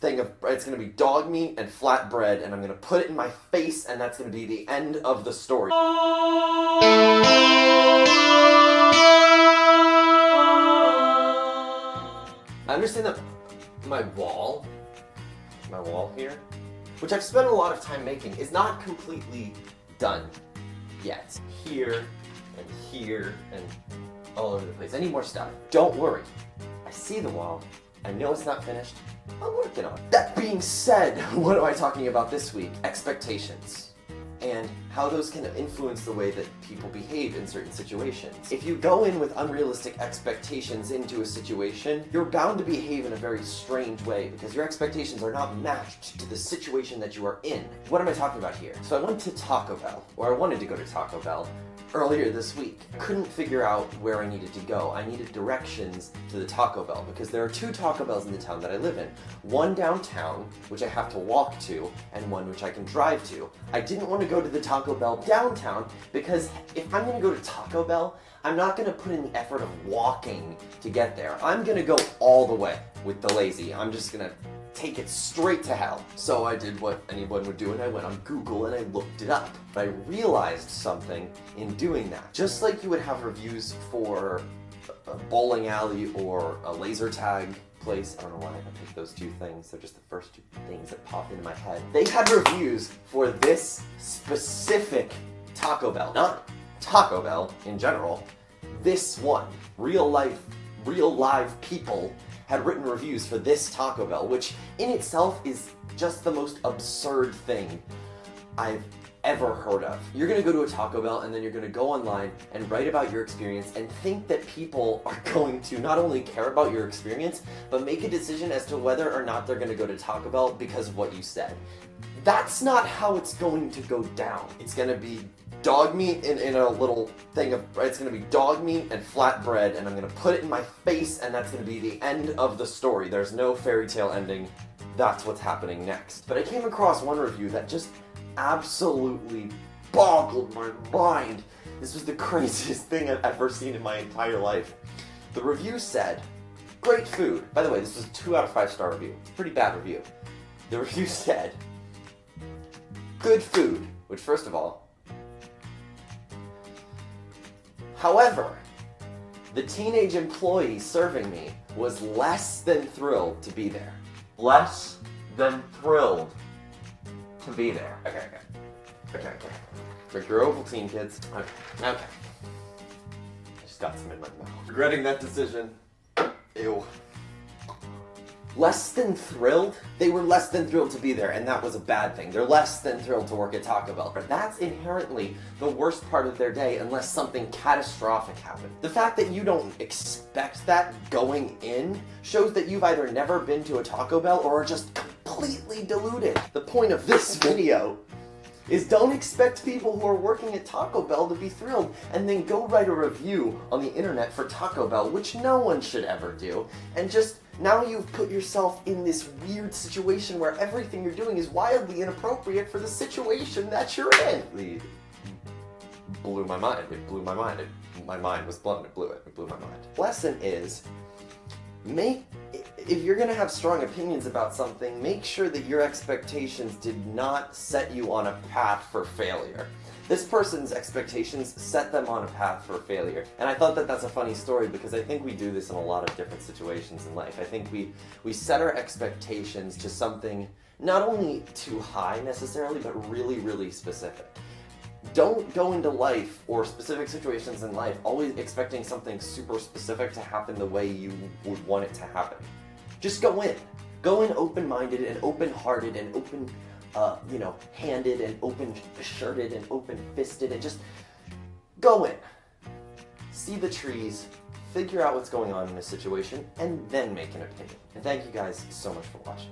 thing of, it's gonna be dog meat and flatbread, and I'm gonna put it in my face, and that's gonna be the end of the story. I understand that my wall here, which I've spent a lot of time making, is not completely done yet. Here and all over the place. I need more stuff. Don't worry. I see the wall. I know it's not finished. I'm working on it. That being said, what am I talking about this week? Expectations. And how those can influence the way that people behave in certain situations. If you go in with unrealistic expectations into a situation, you're bound to behave in a very strange way because your expectations are not matched to the situation that you are in. What am I talking about here? So I went to Taco Bell, or I wanted to go to Taco Bell, earlier this week. Couldn't figure out where I needed to go. I needed directions to the Taco Bell because there are 2 Taco Bells in the town that I live in. One downtown, which I have to walk to, and one which I can drive to. I didn't want to go to the Taco Bell downtown because if I'm going to go to Taco Bell, I'm not going to put in the effort of walking to get there. I'm going to go all the way with the lazy. I'm just going to take it straight to hell. So I did what anyone would do, and I went on Google and I looked it up. But I realized something in doing that. Just like you would have reviews for a bowling alley or a laser tag place, I don't know why I picked those 2 things, they're just the first 2 things that popped into my head. They had reviews for this specific Taco Bell, not Taco Bell in general, this one. Real live people had written reviews for this Taco Bell, which in itself is just the most absurd thing I've ever heard of. You're gonna go to a Taco Bell and then you're gonna go online and write about your experience and think that people are going to not only care about your experience, but make a decision as to whether or not they're gonna go to Taco Bell because of what you said. That's not how it's going to go down. It's gonna be dog meat in a little thing of, it's gonna be dog meat and flatbread, and I'm gonna put it in my face, and that's gonna be the end of the story. There's no fairy tale ending. That's what's happening next. But I came across one review that just absolutely boggled my mind. This was the craziest thing I've ever seen in my entire life. The review said, great food. By the way, this was a 2 out of 5 star review. It's a pretty bad review. The review said, good food, which first of all, however, the teenage employee serving me was less than thrilled to be there. Less than thrilled to be there. Okay. Drink your Ovaltine, kids. Okay. I just got some in my mouth. Regretting that decision. Ew. Less than thrilled? They were less than thrilled to be there, and that was a bad thing. They're less than thrilled to work at Taco Bell. But that's inherently the worst part of their day unless something catastrophic happened. The fact that you don't expect that going in shows that you've either never been to a Taco Bell or are just completely deluded. The point of this video is don't expect people who are working at Taco Bell to be thrilled and then go write a review on the internet for Taco Bell, which no one should ever do, and just now you've put yourself in this weird situation where everything you're doing is wildly inappropriate for the situation that you're in. It blew my mind. It blew my mind. My mind was blown. It blew my mind. Lesson is, if you're going to have strong opinions about something, make sure that your expectations did not set you on a path for failure. This person's expectations set them on a path for failure. And I thought that that's a funny story because I think we do this in a lot of different situations in life. I think we set our expectations to something not only too high necessarily, but really, really specific. Don't go into life or specific situations in life always expecting something super specific to happen the way you would want it to happen. Just go in. Go in open-minded and open-hearted and handed and open-shirted and open-fisted, and just go in. See the trees, figure out what's going on in a situation, and then make an opinion. And thank you guys so much for watching.